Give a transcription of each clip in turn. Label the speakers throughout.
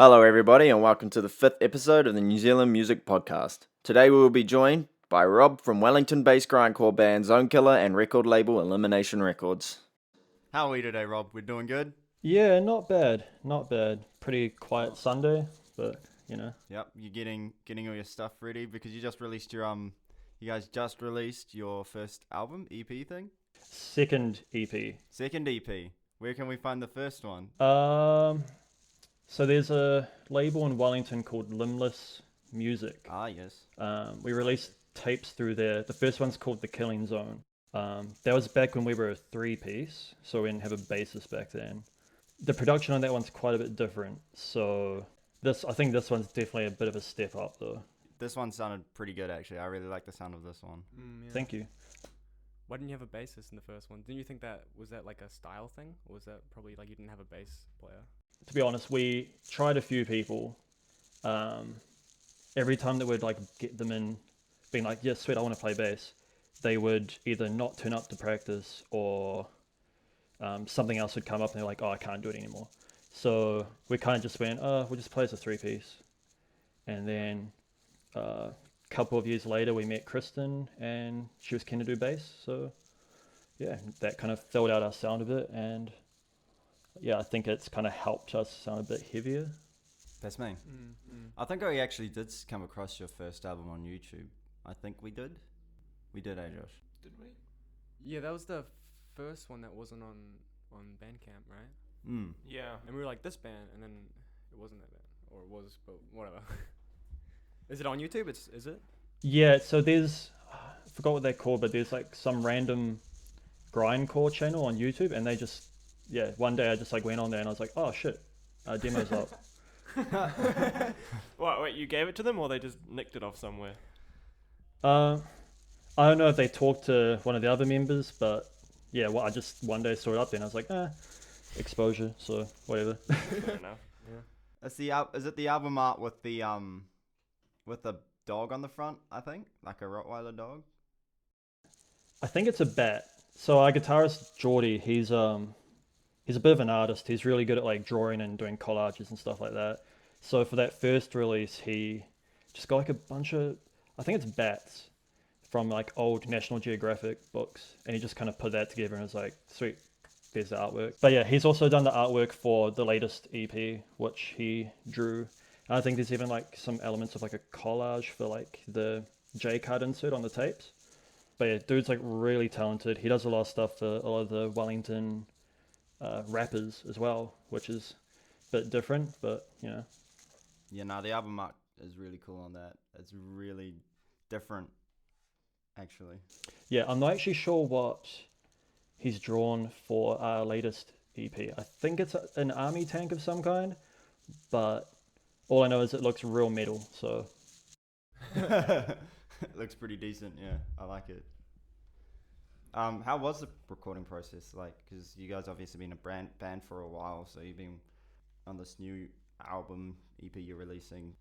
Speaker 1: Hello, everybody, and welcome to the 5th episode of the New Zealand Music Podcast. Today we will be joined by Rob from Wellington-based grindcore band ZONEKILLER and record label Elimination Records.
Speaker 2: How are we today, Rob? We're doing good?
Speaker 3: Yeah, not bad. Not bad. Pretty quiet Sunday, but you know.
Speaker 2: Yep, you're getting all your stuff ready because you just released your you guys just released your first album, EP thing?
Speaker 3: Second EP.
Speaker 2: Second EP. Where can we find the first one?
Speaker 3: So there's a label in Wellington called Limbless Music.
Speaker 2: Ah, yes.
Speaker 3: We released tapes through there. The first one's called The Killing Zone. That was back when we were a 3-piece, so we didn't have a bassist back then. The production on that one's quite a bit different, so I think this one's definitely a bit of a step up though.
Speaker 2: This one sounded pretty good actually. I really like the sound of this one.
Speaker 4: Yeah.
Speaker 3: Thank you.
Speaker 4: Why didn't you have a bassist in the first one? Didn't you think was that like a style thing? Or was that probably like you didn't have a bass player?
Speaker 3: To be honest, we tried a few people. Every time that we'd like get them in, being like, "Yeah, sweet, I want to play bass," they would either not turn up to practice or something else would come up and they're like, "Oh, I can't do it anymore." So we kind of just went, "Oh, we'll just play as a 3-piece." And then a couple of years later, we met Kristen and she was keen to do bass. So yeah, that kind of filled out our sound a bit, and yeah, I think it's kind of helped us sound a bit heavier.
Speaker 2: That's me. I think I actually did come across your first album on YouTube. I think we did. We did, Josh?
Speaker 4: Did we? Yeah, that was the first one that wasn't on Bandcamp, right?
Speaker 2: Yeah.
Speaker 4: And we were like, this band, and then it wasn't that band. Or it was, but whatever. Is it on YouTube? Is it?
Speaker 3: Yeah, so there's, I forgot what they're called, but there's like some random grindcore channel on YouTube, and they just, yeah, one day I just like went on there and I was like, oh shit, demo's up.
Speaker 5: Wait, you gave it to them or they just nicked it off somewhere?
Speaker 3: I don't know if they talked to one of the other members, but yeah, well, I just one day saw it up there and I was like, exposure, so whatever.
Speaker 5: Fair enough.
Speaker 2: Yeah. Is it the album art with the dog on the front, I think? Like a Rottweiler dog?
Speaker 3: I think it's a bat. So our guitarist Geordie, he's a bit of an artist. He's really good at like drawing and doing collages and stuff like that. So for that first release, he just got like a bunch of, I think it's bats from like old National Geographic books, and he just kind of put that together and was like, sweet, there's the artwork. But yeah, he's also done the artwork for the latest EP, which he drew. And I think there's even like some elements of like a collage for like the J card insert on the tapes. But yeah, dude's like really talented. He does a lot of stuff for a lot of the Wellington rappers as well, which is a bit different, but you know.
Speaker 2: Yeah, no, the album art is really cool on that. It's really different, actually.
Speaker 3: Yeah, I'm not actually sure what he's drawn for our latest EP. I think it's an army tank of some kind, but all I know is it looks real metal, so.
Speaker 2: It looks pretty decent, yeah. I like it. How was the recording process like? Because you guys obviously been a band for a while, so you've been on this new album EP you're releasing.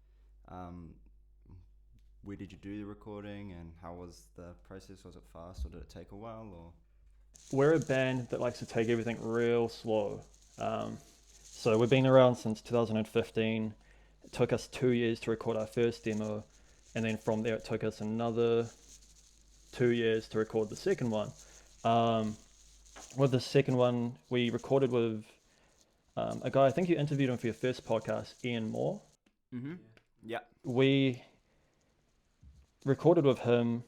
Speaker 2: Where did you do the recording, and how was the process? Was it fast, or did it take a while? Or
Speaker 3: we're a band that likes to take everything real slow. So we've been around since 2015. It took us 2 years to record our first demo, and then from there it took us another 2 years to record the second one. With the second one, we recorded with a guy, I think you interviewed him for your first podcast, Ian Moore.
Speaker 2: Mm-hmm. Yeah.
Speaker 3: We recorded with him.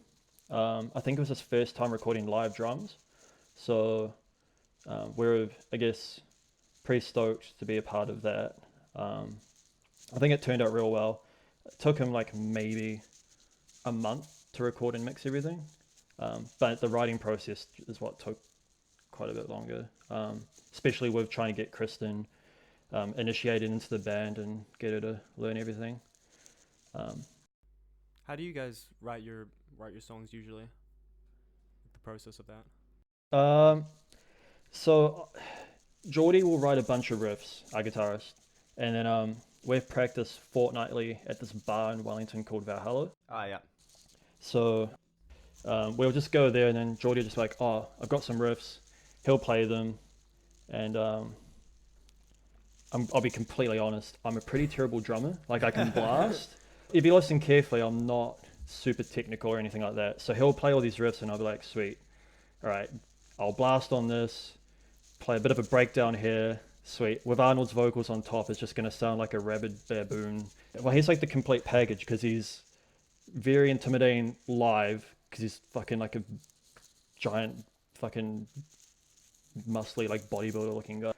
Speaker 3: I think it was his first time recording live drums. So we're, I guess, pretty stoked to be a part of that. I think it turned out real well. It took him like maybe a month to record and mix everything. But the writing process is what took quite a bit longer, especially with trying to get Kristen initiated into the band and get her to learn everything.
Speaker 4: How do you guys write your songs usually? The process of that?
Speaker 3: So Geordie will write a bunch of riffs, our guitarist, and then we've practiced fortnightly at this bar in Wellington called Valhalla.
Speaker 2: Oh, yeah.
Speaker 3: So we'll just go there, and then Geordie will just be like, oh, I've got some riffs. He'll play them, and I'll be completely honest. I'm a pretty terrible drummer. Like I can blast. If you listen carefully, I'm not super technical or anything like that. So he'll play all these riffs and I'll be like, sweet. All right, I'll blast on this, play a bit of a breakdown here. Sweet. With Arnold's vocals on top, it's just going to sound like a rabid baboon. Well, he's like the complete package because he's very intimidating live because he's fucking like a giant fucking muscly like bodybuilder looking guy.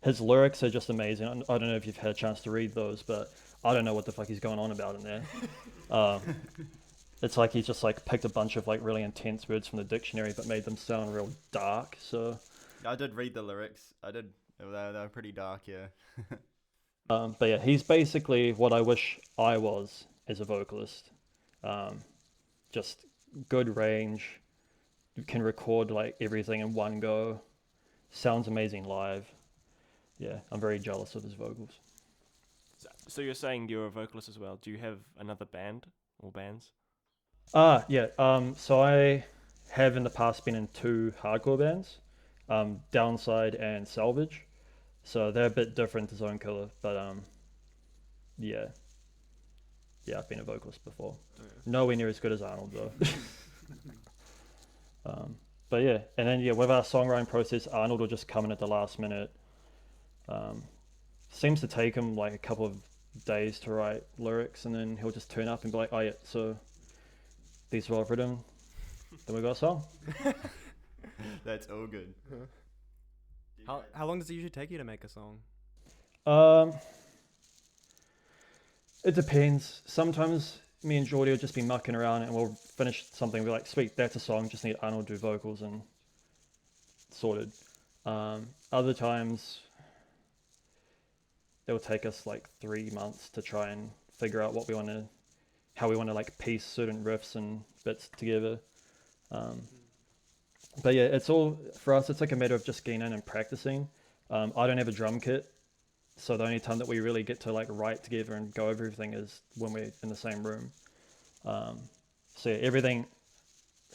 Speaker 3: His lyrics are just amazing. I don't know if you've had a chance to read those, but I don't know what the fuck he's going on about in there. It's like he's just like picked a bunch of like really intense words from the dictionary but made them sound real dark. So
Speaker 2: I did read the lyrics. I did. They were pretty dark, yeah.
Speaker 3: but yeah, he's basically what I wish I was as a vocalist. Just good range, can record like everything in one go, sounds amazing live. Yeah, I'm very jealous of his vocals.
Speaker 5: So you're saying you're a vocalist as well. Do you have another band or bands?
Speaker 3: Yeah. So I have in the past been in 2 hardcore bands, Downside and Salvage. So they're a bit different to ZONEKILLER, but yeah, I've been a vocalist before. Nowhere near as good as Arnold though. But yeah, and then with our songwriting process, Arnold will just come in at the last minute. Seems to take him like a couple of days to write lyrics, and then he'll just turn up and be like, "Oh yeah, so these are all I've written. Then we got a song."
Speaker 2: That's all good.
Speaker 4: How long does it usually take you to make a song?
Speaker 3: It depends. Sometimes me and Geordie will just be mucking around and we'll finish something. We're like, sweet, that's a song. Just need Arnold to do vocals and sorted. Other times it will take us like 3 months to try and figure out how we want to like piece certain riffs and bits together. But yeah, it's all for us. It's like a matter of just getting in and practicing. I don't have a drum kit, so the only time that we really get to like write together and go over everything is when we're in the same room. So yeah, everything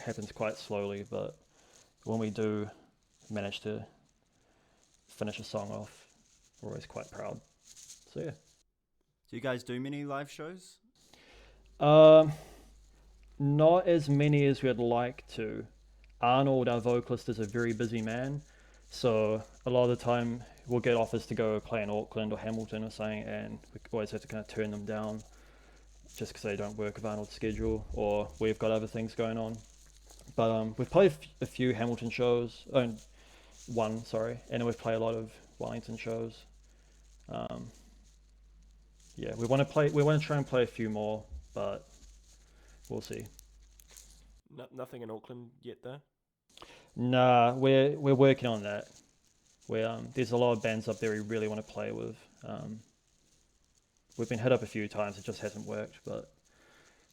Speaker 3: happens quite slowly, but when we do manage to finish a song off, we're always quite proud. So yeah.
Speaker 2: Do you guys do many live shows?
Speaker 3: Not as many as we'd like to. Arnold, our vocalist, is a very busy man, so a lot of the time we'll get offers to go play in Auckland or Hamilton or something, and we always have to kind of turn them down just because they don't work with Arnold's schedule or we've got other things going on. But we've played a few Hamilton shows, one, sorry, and then we've played a lot of Wellington shows. Yeah, we want to try and play a few more, but we'll see.
Speaker 5: Nothing in Auckland yet, though.
Speaker 3: Nah, we're working on that. There's a lot of bands up there we really want to play with. We've been hit up a few times, it just hasn't worked, but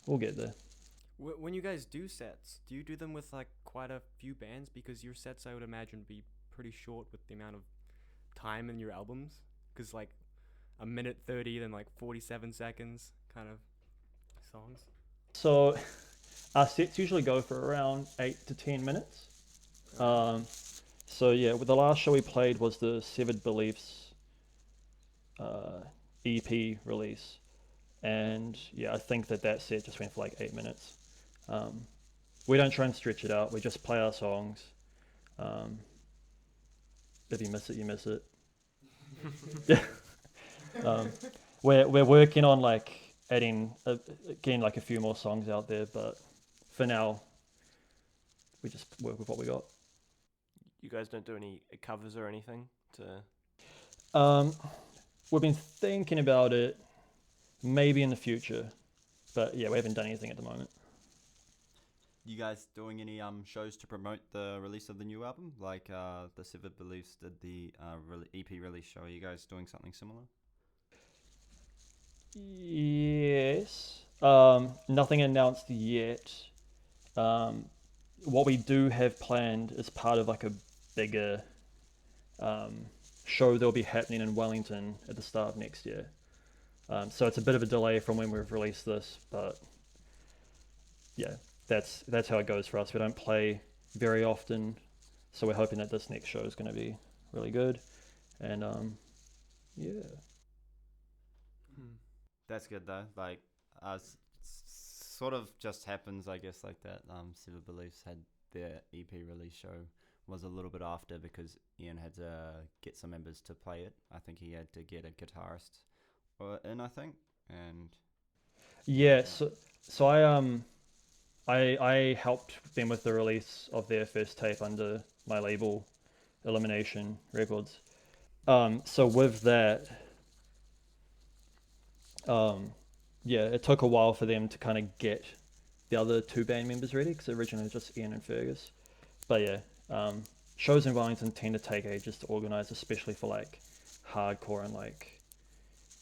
Speaker 3: we'll get there.
Speaker 4: When you guys do sets, do you do them with like quite a few bands? Because your sets, I would imagine, be pretty short with the amount of time in your albums. Because like a minute 30, then like 47 seconds kind of songs.
Speaker 3: So our sets usually go for around 8 to 10 minutes. So yeah, the last show we played was the Severed Beliefs EP release, and yeah, I think that set just went for like 8 minutes. We don't try and stretch it out. We just play our songs. If you miss it, you miss it. We're working on like getting like a few more songs out there, but for now, we just work with what we got.
Speaker 5: You guys don't do any covers or anything to...
Speaker 3: We've been thinking about it, maybe in the future, but yeah, we haven't done anything at the moment.
Speaker 2: You guys doing any shows to promote the release of the new album? Like the Severed Beliefs did the EP release show. Are you guys doing something similar?
Speaker 3: Yes. Nothing announced yet. What we do have planned is part of like a bigger show that'll be happening in Wellington at the start of next year. So it's a bit of a delay from when we've released this, but yeah, that's how it goes for us. We don't play very often, so we're hoping that this next show is going to be really good, and yeah.
Speaker 2: That's good though. Like, sort of just happens, I guess, like that. Silver Beliefs had their EP release show was a little bit after because Ian had to get some members to play it. I think he had to get a guitarist in, I think, and
Speaker 3: Yeah, so I helped them with the release of their first tape under my label, Elimination Records. So with that, yeah, it took a while for them to kind of get the other two band members ready because originally it was just Ian and Fergus. But yeah, shows in Wellington tend to take ages to organize, especially for like hardcore and like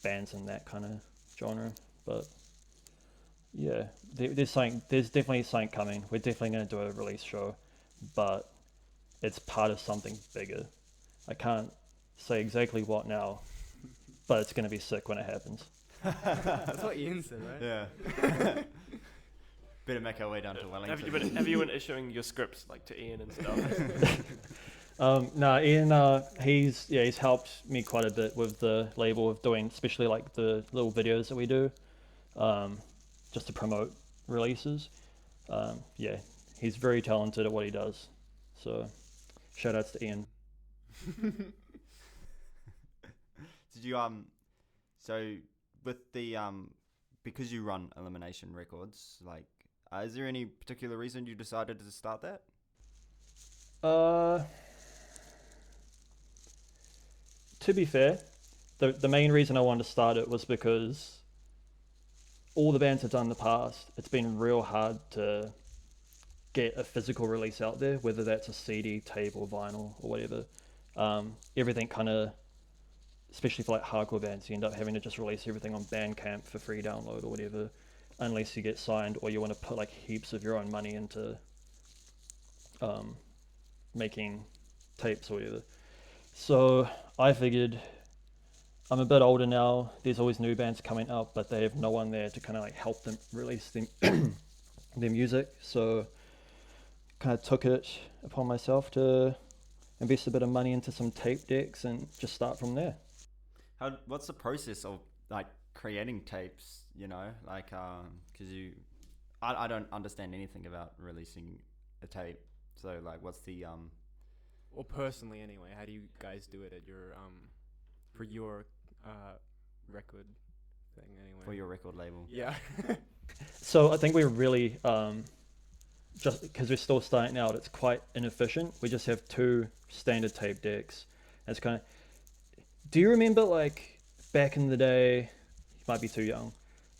Speaker 3: bands in that kind of genre. But yeah, there's definitely something coming. We're definitely going to do a release show, but it's part of something bigger. I can't say exactly what now, but it's going to be sick when it happens.
Speaker 4: That's what Ian said, right?
Speaker 2: yeah. Better make our way down to Wellington.
Speaker 5: Have you been issuing your scripts like to Ian and stuff?
Speaker 3: No, Ian, he's helped me quite a bit with the label of doing, especially like the little videos that we do, just to promote releases. Yeah, he's very talented at what he does. So, shout outs to Ian.
Speaker 2: Did you so with the because you run Elimination Records, like, is there any particular reason you decided to start that?
Speaker 3: To be fair, the main reason I wanted to start it was because all the bands I've done in the past, it's been real hard to get a physical release out there, whether that's a CD, tape, or vinyl, or whatever. Everything kind of, especially for like hardcore bands, you end up having to just release everything on Bandcamp for free download or whatever, unless you get signed or you want to put like heaps of your own money into making tapes or whatever. So I figured I'm a bit older now, there's always new bands coming up, but they have no one there to kind of like help them release their music. So kind of took it upon myself to invest a bit of money into some tape decks and just start from there.
Speaker 2: What's the process of like creating tapes? You know, like because I don't understand anything about releasing a tape. So like, what's the
Speaker 4: Well, personally, anyway, how do you guys do it at your for your record thing anyway?
Speaker 2: for your record label?
Speaker 4: Yeah.
Speaker 3: So I think we're really, just because we're still starting out, it's quite inefficient. We just have two standard tape decks. And it's kind of, do you remember like back in the day, you might be too young,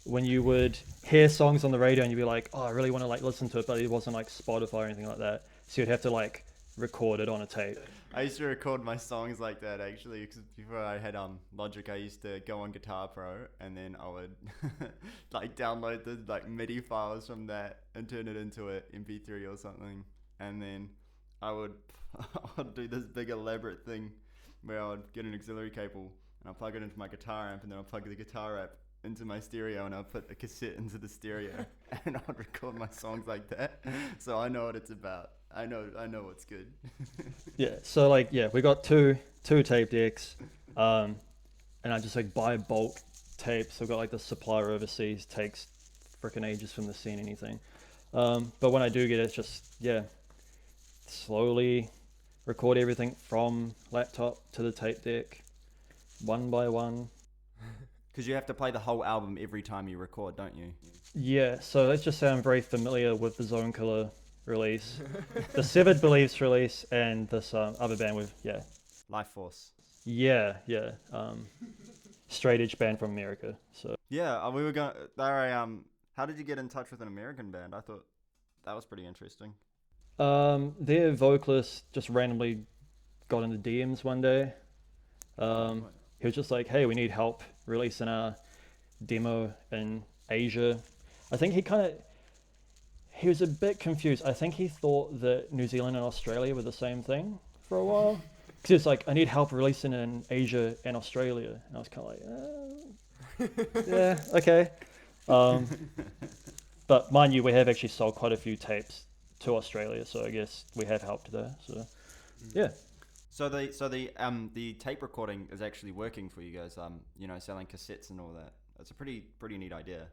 Speaker 3: when you would hear songs on the radio and you'd be like, oh, I really want to like listen to it, but it wasn't like Spotify or anything like that. So you'd have to like record it on a tape.
Speaker 2: I used to record my songs like that actually, because before I had Logic, I used to go on Guitar Pro and then I would like download the like MIDI files from that and turn it into a MP3 or something, and then I'd do this big elaborate thing where I would get an auxiliary cable and I'd plug it into my guitar amp, and then I'd plug the guitar amp into my stereo and I'd put a cassette into the stereo and I'd record my songs like that. So I know what it's about. I know what's good.
Speaker 3: Yeah, so like, yeah, we got two tape decks, and I just like buy bulk tapes. I've got like the supplier overseas, takes freaking ages from the scene anything. But when I do get it, it's just, yeah, slowly record everything from laptop to the tape deck, one by one.
Speaker 2: Because you have to play the whole album every time you record, don't you?
Speaker 3: Yeah, so let's just say I'm very familiar with the ZONEKILLER release, the Severed Beliefs release, and this other band with, yeah.
Speaker 2: Life Force.
Speaker 3: Yeah. Straight edge band from America. So
Speaker 2: Yeah, we were going. How did you get in touch with an American band? I thought that was pretty interesting.
Speaker 3: their vocalist just randomly got in the DMs one day. He was just like, hey, we need help releasing our demo in Asia. I think he was a bit confused. I think he thought that New Zealand and Australia were the same thing for a while. Because it's like, I need help releasing in Asia and Australia. And I was kind of like, yeah, okay. But mind you, we have actually sold quite a few tapes to Australia, so I guess we have helped there. So, yeah.
Speaker 2: The tape recording is actually working for you guys. You know, selling cassettes and all that. It's a pretty neat idea.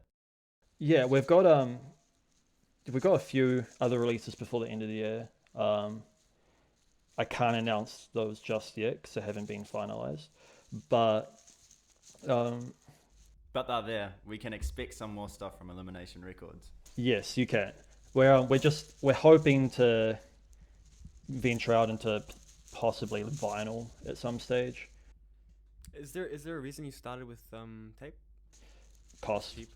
Speaker 3: Yeah, we've got a few other releases before the end of the year. I can't announce those just yet because they haven't been finalized. But
Speaker 2: But they're there. We can expect some more stuff from Elimination Records.
Speaker 3: yes, you can. We're hoping to venture out into possibly vinyl at some stage.
Speaker 4: Is there a reason you started with tape?
Speaker 3: Cost
Speaker 4: Cheap.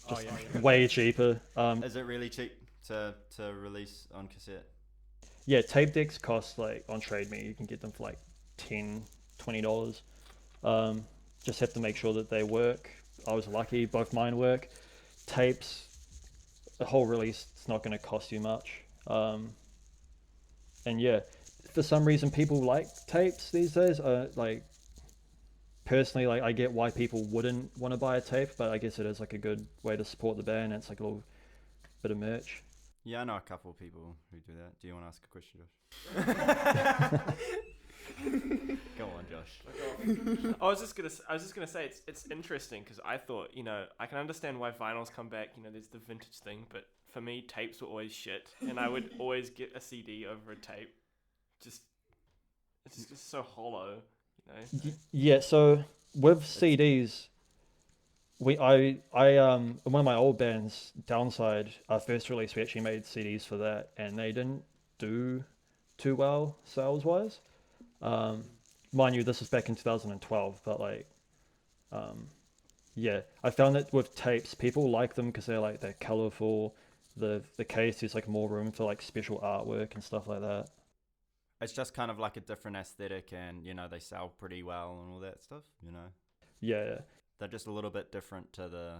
Speaker 3: Just
Speaker 4: yeah.
Speaker 3: way cheaper.
Speaker 2: Is it really cheap to release on cassette?
Speaker 3: Yeah, tape decks cost like on Trade Me, you can get them for like $10-$20. Just have to make sure that they work. I was lucky, both mine work. Tapes, the whole release, it's not going to cost you much. And yeah, for some reason people like tapes these days. Like personally, like I get why people wouldn't want to buy a tape, but I guess it is like a good way to support the band. It's like a little bit of merch.
Speaker 2: Yeah, I know a couple of people who do that. Do you want to ask a question, Josh? Go on, Josh.
Speaker 5: I was just gonna say it's interesting because I thought, you know, I can understand why vinyls come back. You know, there's the vintage thing, but for me, tapes were always shit, and I would always get a CD over a tape. It's just so hollow, you know.
Speaker 3: Yeah, so with CDs, I in one of my old bands, Downside, our first release, we actually made CDs for that, and they didn't do too well sales wise. Mind you, this was back in 2012, but like, yeah, I found that with tapes, people like them because they're colorful. The case is like more room for like special artwork and stuff like that.
Speaker 2: It's just kind of like a different aesthetic, and you know they sell pretty well and all that stuff. You know,
Speaker 3: Yeah.
Speaker 2: they're just a little bit different to the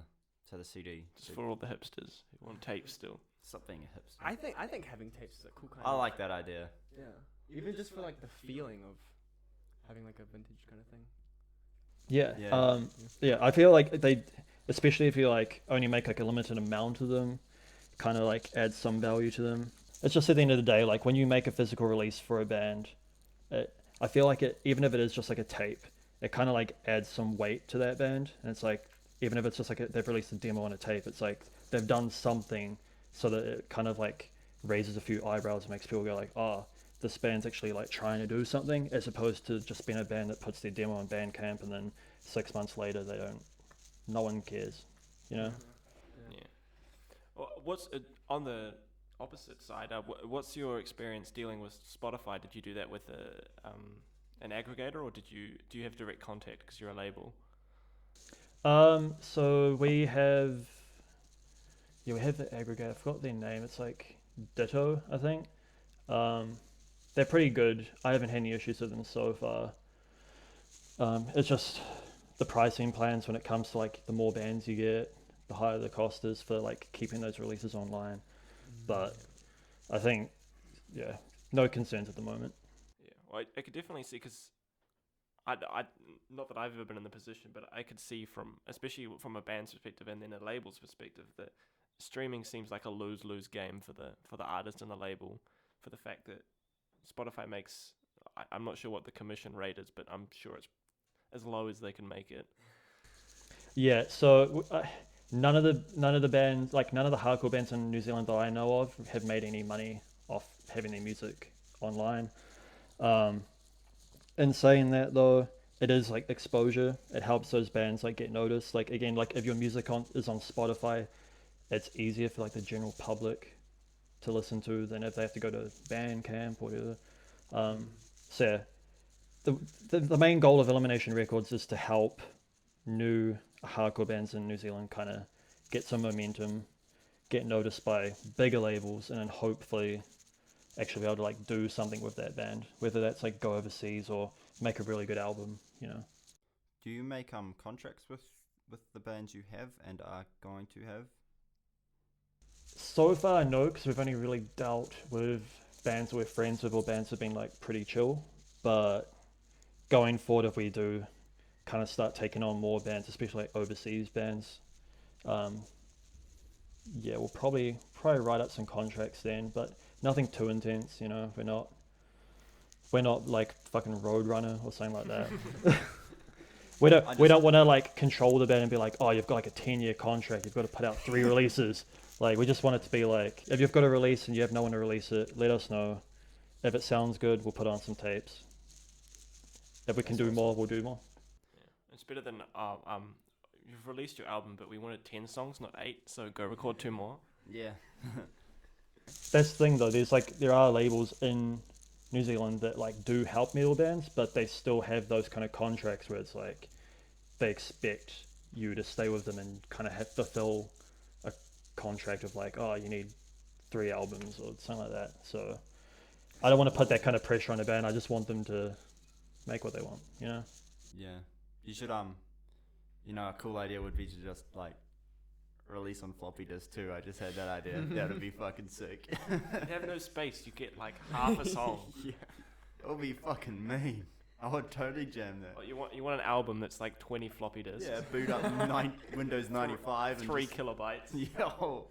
Speaker 2: CD.
Speaker 5: Just for all the hipsters who want tapes still.
Speaker 2: Something hipster.
Speaker 4: I think having tapes is a cool kind
Speaker 2: I
Speaker 4: of...
Speaker 2: like that idea.
Speaker 4: Yeah. Even just for like the feeling of having like a vintage kind of thing.
Speaker 3: Yeah.
Speaker 2: Yeah.
Speaker 3: Yeah, I feel like especially if you like only make like a limited amount of them, kind of like adds some value to them. It's just at the end of the day, like when you make a physical release for a band, I feel like even if it is just like a tape, it kind of like adds some weight to that band. And it's like, even if it's just like they've released a demo on a tape, it's like they've done something so that it kind of like raises a few eyebrows and makes people go like, oh, this band's actually like trying to do something, as opposed to just being a band that puts their demo on Bandcamp and then 6 months later no one cares, you know?
Speaker 5: Yeah. Well, what's on the opposite side? What's your experience dealing with Spotify? Did you do that with an aggregator, or do you have direct contact because you're a label?
Speaker 3: So we have the aggregator. I forgot their name. It's like Ditto, I think. They're pretty good. I haven't had any issues with them so far. It's just the pricing plans when it comes to like the more bands you get, the higher the cost is for like keeping those releases online. But I think, yeah, no concerns at the moment.
Speaker 5: Yeah, well, I could definitely see, because I not that I've ever been in the position, but I could see especially from a band's perspective and then a label's perspective, that streaming seems like a lose-lose game for the artist and the label, for the fact that Spotify makes, I'm not sure what the commission rate is, but I'm sure it's as low as they can make it.
Speaker 3: Yeah, so none of the bands, like none of the hardcore bands in New Zealand that I know of, have made any money off having their music online. In saying that though, it is like exposure. It helps those bands like get noticed. Like again, like if your music is on Spotify, it's easier for like the general public to listen to than if they have to go to Bandcamp or whatever. So yeah, the main goal of Elimination Records is to help new hardcore bands in New Zealand kind of get some momentum, get noticed by bigger labels, and then hopefully actually be able to like do something with that band, whether that's like go overseas or make a really good album, you know.
Speaker 2: Do you make contracts with the bands you have and are going to have?
Speaker 3: So far, no, because we've only really dealt with bands we're friends with or bands that have been like pretty chill. But going forward, if we do kind of start taking on more bands, especially like overseas bands, yeah, we'll probably write up some contracts then, but nothing too intense, you know. We're not We're not like fucking Roadrunner or something like that. We don't want to like control the band and be like, oh, you've got like a 10-year contract, you've got to put out 3 releases. Like, we just want it to be like, if you've got a release and you have no one to release it, let us know. If it sounds good, we'll put on some tapes. If we can do more, we'll do more.
Speaker 5: Yeah. It's better than you've released your album, but we wanted 10 songs, not 8. So go record 2 more.
Speaker 2: Yeah.
Speaker 3: That's the thing though. There are labels in New Zealand that like do help metal bands, but they still have those kind of contracts where it's like they expect you to stay with them and kind of have to fulfill a contract of like, oh, you need 3 albums or something like that. So I don't want to put that kind of pressure on a band. I just want them to make what they want, you know?
Speaker 2: Yeah. You should you know, a cool idea would be to just like release on floppy disk too. I just had that idea. That would be fucking sick.
Speaker 5: You have no space. You get like half a song.
Speaker 2: Yeah. It would be fucking mean. I would totally jam that.
Speaker 5: Well, you want an album that's like 20 floppy disks.
Speaker 2: Yeah, boot up Windows 95 and
Speaker 5: 3
Speaker 2: just,
Speaker 5: kilobytes.
Speaker 2: yo,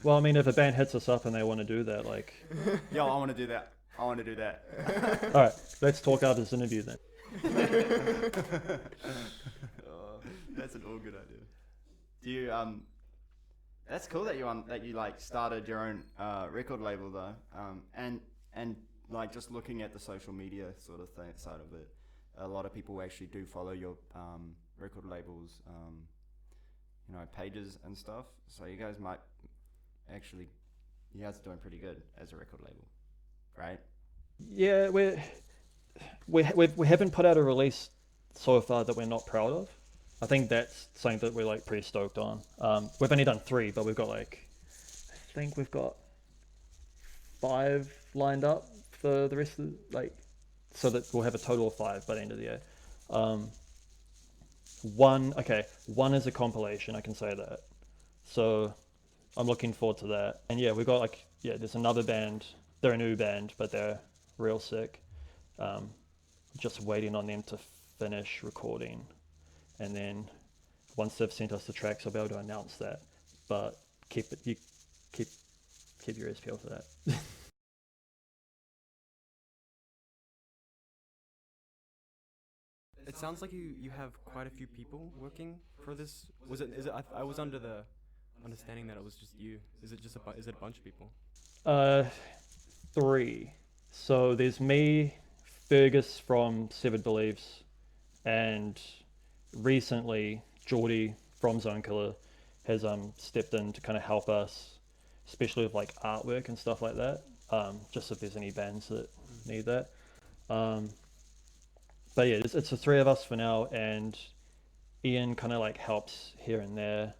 Speaker 3: Well, I mean, if a band hits us up and they want to do that, like,
Speaker 2: yo, I want to do that. I want to do that.
Speaker 3: all right, let's talk after this interview then.
Speaker 2: That's an all good idea. Do you That's cool that you like started your own record label though. And like just looking at the social media sort of thing side of it, a lot of people actually do follow your record labels, you know, pages and stuff. So you guys might actually, you guys are doing pretty good as a record label, right?
Speaker 3: Yeah, we haven't put out a release so far that we're not proud of. I think that's something that we're like pretty stoked on. We've only done 3, but we've got like, I think we've got 5 lined up for the rest of like, so that we'll have a total of 5 by the end of the year. One is a compilation, I can say that. So I'm looking forward to that. And yeah, we've got like, there's another band. They're a new band, but they're real sick. Just waiting on them to finish recording. And then once they've sent us the tracks, I'll be able to announce that. But keep your ears peeled for that.
Speaker 4: It sounds like you have quite a few people working for this. I was under the understanding that it was just you. Is it a bunch of people?
Speaker 3: 3. So there's me, Fergus from Severed Beliefs, and recently Geordie from ZONEKILLER has stepped in to kind of help us, especially with like artwork and stuff like that. Just if there's any bands that need that. But yeah, it's the 3 of us for now, and Ian kind of like helps here and there.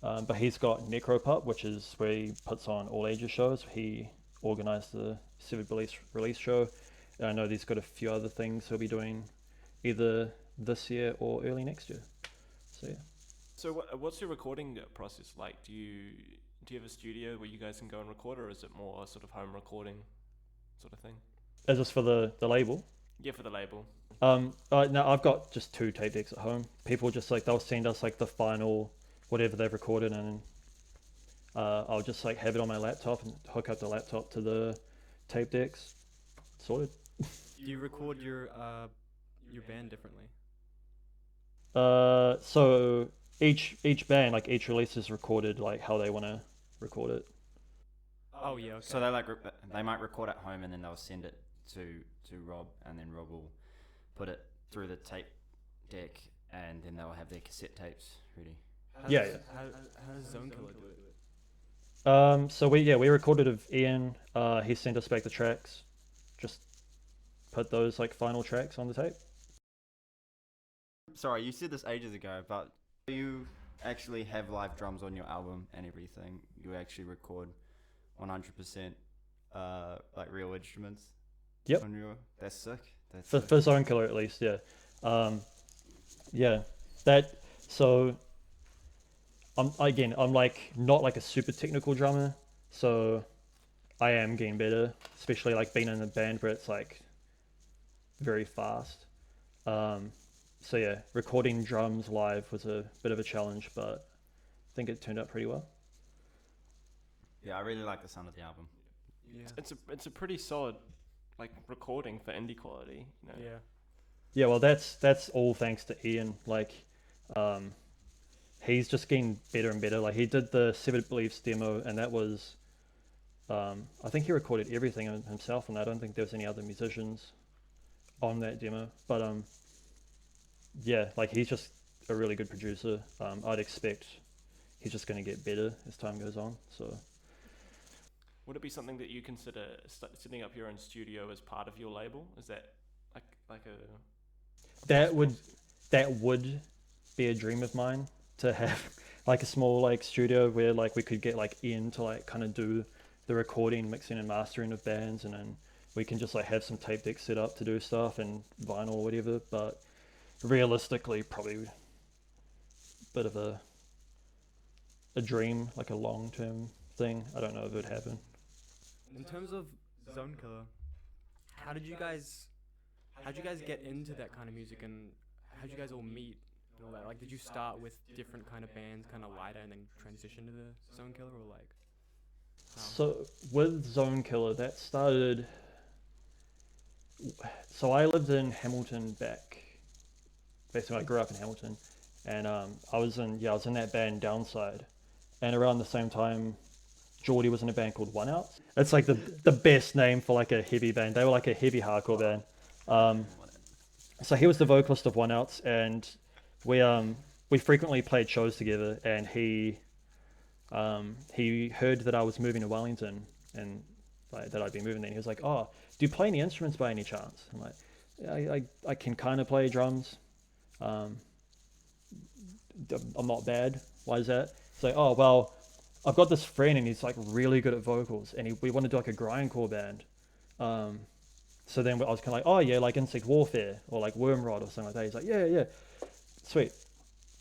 Speaker 3: But he's got Necropup, which is where he puts on all ages shows. He organised the Severed Beliefs release show. And I know he's got a few other things he'll be doing either this year or early next year. So yeah.
Speaker 5: So what's your recording process like? Do you have a studio where you guys can go and record, or is it more sort of home recording sort of thing?
Speaker 3: Is this for the label?
Speaker 5: Yeah, for the label.
Speaker 3: No, I've got just 2 tape decks at home. People just like, they'll send us like the final whatever they've recorded, and I'll just like have it on my laptop and hook up the laptop to the tape decks. Sorted.
Speaker 4: Do you record your band differently?
Speaker 3: So each band, like each release is recorded like how they want to record it.
Speaker 4: Oh yeah. Okay.
Speaker 2: So they might record at home and then they'll send it to Rob, and then Rob will put it through the tape deck, and then they'll have their cassette tapes ready.
Speaker 4: How does ZONEKILLER do it?
Speaker 3: So we recorded with Ian. He sent us back the tracks. Just put those like final tracks on the tape.
Speaker 2: Sorry, you said this ages ago, but you actually have live drums on your album and everything. You actually record 100% like real instruments.
Speaker 3: Yep.
Speaker 2: That's sick.
Speaker 3: For ZONEKILLER at least, yeah. So I'm like not like a super technical drummer, so I am getting better, especially like being in a band where it's like very fast. So yeah, recording drums live was a bit of a challenge, but I think it turned out pretty well.
Speaker 2: Yeah, I really like the sound of the album.
Speaker 4: Yeah.
Speaker 5: It's a pretty solid like recording for indie quality. You know?
Speaker 4: Yeah.
Speaker 3: Yeah, well, that's all thanks to Ian. Like, he's just getting better and better. Like, he did the Severed Beliefs demo, and that was, I think he recorded everything himself, and I don't think there was any other musicians on that demo. But yeah, like he's just a really good producer. I'd expect he's just going to get better as time goes on. So.
Speaker 5: Would it be something that you consider setting up your own studio as part of your label? Is that like a
Speaker 3: That would be a dream of mine, to have like a small like studio where like we could get like Ian to like kind of do the recording, mixing and mastering of bands, and then we can just like have some tape decks set up to do stuff and vinyl or whatever. But realistically, probably a bit of a dream, like a long-term thing. I don't know if it would happen.
Speaker 4: In terms of ZONEKILLER, how'd you guys get into that kind of music, and how'd you guys all meet and all that? Like, did you start with different kind of bands, kind of lighter, and then transition to the ZONEKILLER, or like? How?
Speaker 3: So with ZONEKILLER, that started. So I lived in Hamilton basically I grew up in Hamilton, and I was in that band Downside, and around the same time, Geordie was in a band called One Out. It's like the best name for like a heavy band. They were like a heavy hardcore band. So he was the vocalist of One Outs, and we frequently played shows together. And he heard that I was moving to Wellington, and like that I'd be moving there. And he was like, "Oh, do you play any instruments by any chance?" I'm like, "Yeah, I can kind of play drums. I'm not bad. Why is that?" It's like, "Oh well, I've got this friend and he's like really good at vocals, and we want to do like a grindcore band." So then I was kind of like, "Oh yeah, like Insect Warfare or like Wormrod or something like that." He's like, "Yeah, sweet."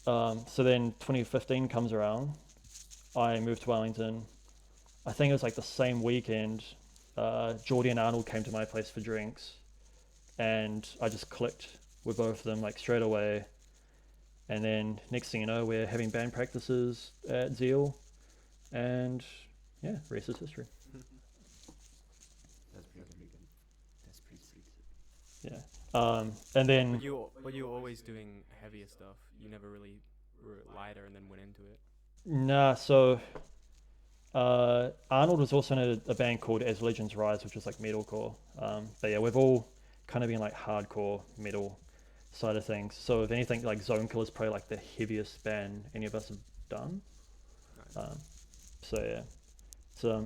Speaker 3: So then 2015 comes around. I moved to Wellington. I think it was like the same weekend. Geordie and Arnold came to my place for drinks, and I just clicked with both of them like straight away. And then next thing you know, we're having band practices at Zeal. And yeah, rest is history.
Speaker 2: That's pretty good. That's pretty sweet.
Speaker 3: Yeah. And then
Speaker 4: But you were always doing heavier stuff. You never really were lighter and then went into it.
Speaker 3: nah, so Arnold was also in a band called As Legends Rise, which was like metalcore. But yeah, we've all kind of been like hardcore metal side of things. So if anything, like ZONEKILLER is probably like the heaviest band any of us have done.
Speaker 4: Nice.
Speaker 3: So yeah,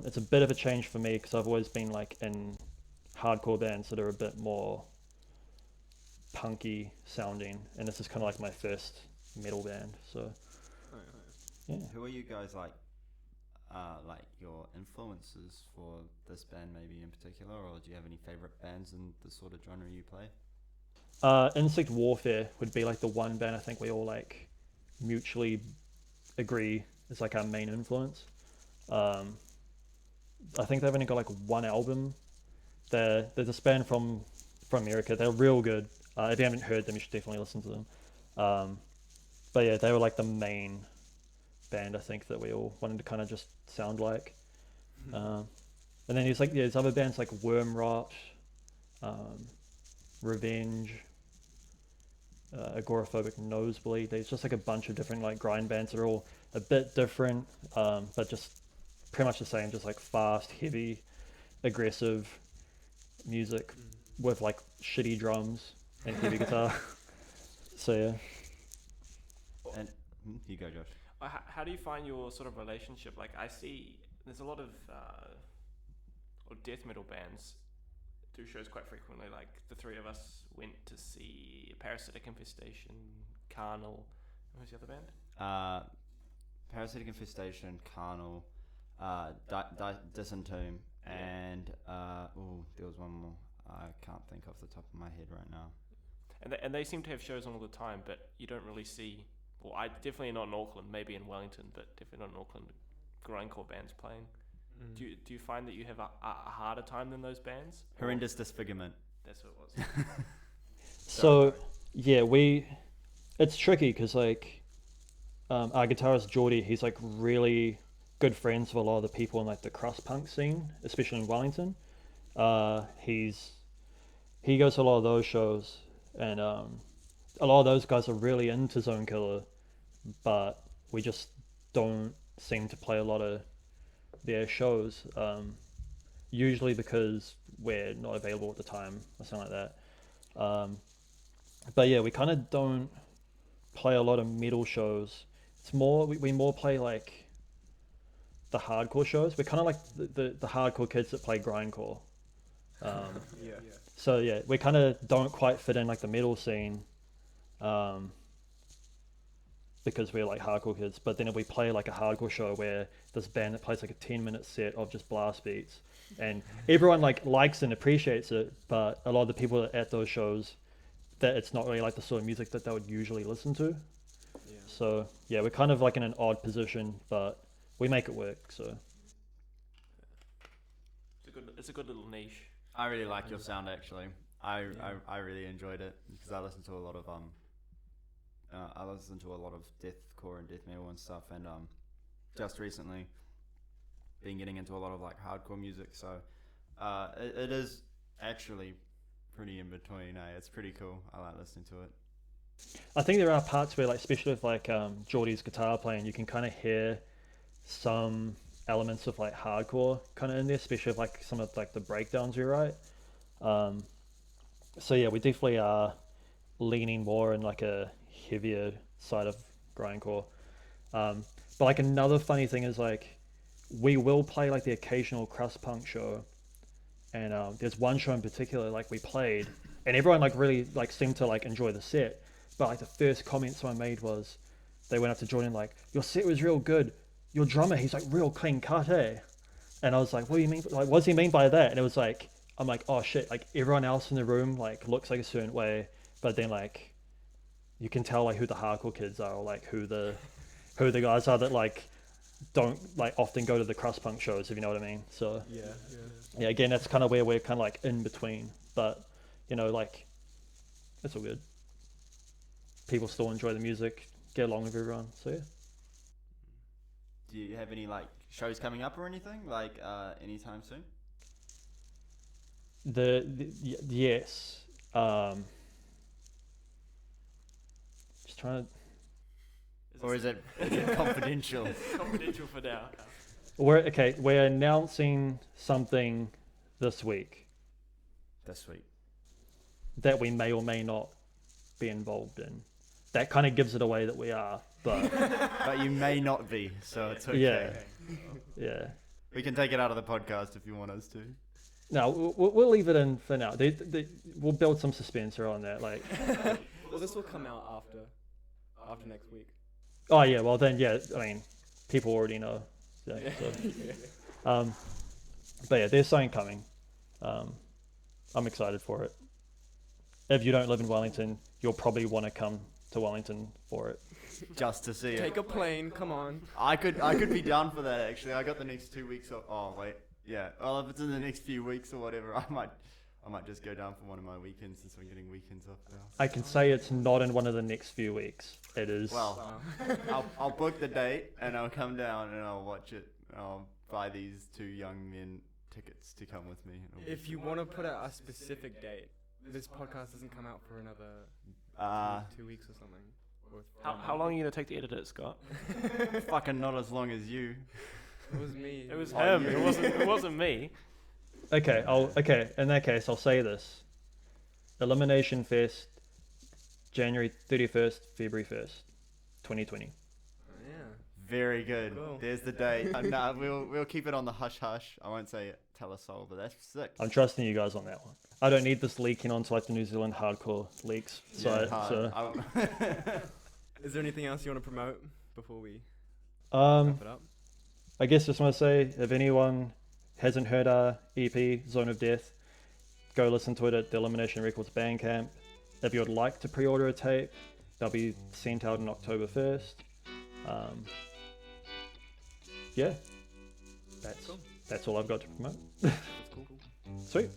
Speaker 3: it's a bit of a change for me because I've always been like in hardcore bands that are a bit more punky sounding, and this is kind of like my first metal band. So yeah.
Speaker 2: Who are you guys like your influences for this band maybe in particular, or do you have any favorite bands in the sort of genre you play?
Speaker 3: Insect Warfare would be like the one band I think we all like mutually agree is like our main influence. I think they've only got like one album. They're this band from America. They're real good. If you haven't heard them, you should definitely listen to them. But yeah, they were like the main band I think that we all wanted to kind of just sound like. And then there's other bands like Wormrot, Revenge, Agoraphobic Nosebleed. There's just like a bunch of different like grind bands that are all a bit different, but just pretty much the same, just like fast, heavy, aggressive music with like shitty drums and heavy guitar. So yeah.
Speaker 2: And you go, Josh.
Speaker 5: How do you find your sort of relationship? Like, I see there's a lot of death metal bands do shows quite frequently. Like the three of us went to see Parasitic Infestation, Carnal. What was the other band?
Speaker 2: Parasitic Infestation, Carnal, Disentomb, and there was one more. I can't think off the top of my head right now.
Speaker 5: And they seem to have shows on all the time, but you don't really see. Well, I definitely not in Auckland, maybe in Wellington, but definitely not in Auckland. Grindcore bands playing. Do you find that you have a harder time than those bands?
Speaker 2: Horrendous Disfigurement.
Speaker 5: That's what it was.
Speaker 3: So yeah, it's tricky because like our guitarist Geordie, he's like really good friends with a lot of the people in like the crust punk scene, especially in Wellington. He's he goes to a lot of those shows, and a lot of those guys are really into ZONEKILLER, but we just don't seem to play a lot of their shows, usually because we're not available at the time or something like that. But yeah, we kind of don't play a lot of metal shows. It's more we more play like the hardcore shows. We're kind of like the hardcore kids that play grindcore.
Speaker 4: Yeah.
Speaker 3: So yeah, we kind of don't quite fit in like the metal scene, because we're like hardcore kids. But then if we play like a hardcore show where this band that plays like a 10-minute set of just blast beats, and everyone like likes and appreciates it, but a lot of the people at those shows, that it's not really like the sort of music that they would usually listen to.
Speaker 4: Yeah.
Speaker 3: So yeah, we're kind of like in an odd position, but we make it work. So
Speaker 5: It's a good little niche.
Speaker 2: I really like your sound actually. I really enjoyed it because I listened to a lot of deathcore and death metal and stuff, and just recently been getting into a lot of like hardcore music. So it is actually pretty in between. It's pretty cool. I like listening to it.
Speaker 3: I think there are parts where, like, especially with like Geordie's guitar playing, you can kind of hear some elements of like hardcore kind of in there, especially with like some of like the breakdowns we write. So yeah, we definitely are leaning more in like a heavier side of grindcore. But like another funny thing is like we will play like the occasional crust punk show, and there's one show in particular like we played, and everyone like really like seemed to like enjoy the set. But like the first comment someone made was they went up to Jordan like, "Your set was real good. Your drummer, he's like real clean cut, eh?" And I was like, "What do you mean? Like, what does he mean by that?" And it was like, I'm like, "Oh shit!" Like everyone else in the room like looks like a certain way, but then like you can tell like who the hardcore kids are, or like who the guys are that like don't like often go to the crust punk shows, if you know what I mean. So yeah, again, that's kind of where we're kind of like in between, but you know, like it's all good. People still enjoy the music, get along with everyone. So yeah.
Speaker 2: Do you have any like shows coming up or anything like anytime soon?
Speaker 3: Yes. Just trying to.
Speaker 2: Or is it confidential?
Speaker 5: Confidential for now.
Speaker 3: We're announcing something this week
Speaker 2: This week.
Speaker 3: that we may or may not be involved in. That kind of gives it away that we are, but
Speaker 2: But you may not be, so it's okay.
Speaker 3: yeah.
Speaker 2: We can take it out of the podcast if you want us to.
Speaker 3: No, we'll leave it in for now. We'll build some suspense around that. Like,
Speaker 4: Well, this will come out after next week.
Speaker 3: oh yeah, well then yeah. I mean, people already know. Yeah, so. But yeah, there's something coming. I'm excited for it. If you don't live in Wellington, you'll probably want to come to Wellington for it.
Speaker 2: Just to see
Speaker 4: Take
Speaker 2: it.
Speaker 4: a plane, come on.
Speaker 2: I could be down for that actually. I got the next 2 weeks. Oh wait, yeah. Well, if it's in the next few weeks or whatever, I might just go down for one of my weekends since I'm getting weekends off now.
Speaker 3: I can say it's not in one of the next few weeks. It is.
Speaker 2: Well, I'll book the date and I'll come down and I'll watch it. I'll buy these two young men tickets to come with me.
Speaker 4: If you want to put out a specific date, this podcast doesn't come out for another 2 weeks or something. Or
Speaker 5: How long are you gonna take to edit it, Scott?
Speaker 2: fucking not as long as you.
Speaker 4: It was me.
Speaker 5: It was
Speaker 2: Oh,
Speaker 5: him.
Speaker 2: you.
Speaker 5: It wasn't me.
Speaker 3: Okay, in that case, I'll say this. Elimination Fest, January 31st, February 1st, 2020.
Speaker 4: Yeah.
Speaker 2: Very good.
Speaker 4: Cool.
Speaker 2: There's the date. Nah, we'll keep it on the hush hush. I won't say it. Tell us all, but that's sick.
Speaker 3: I'm trusting you guys on that one. I don't need this leaking onto like the New Zealand hardcore leaks. So,
Speaker 4: Is there anything else you want to promote before we
Speaker 3: um,
Speaker 4: wrap it up?
Speaker 3: I guess just want to say, if anyone hasn't heard our EP, Zone of Death, go listen to it at the Elimination Records Bandcamp. If you would like to pre-order a tape, they'll be sent out on October 1st. Yeah, that's all I've got to promote.
Speaker 4: That's cool.
Speaker 3: Sweet.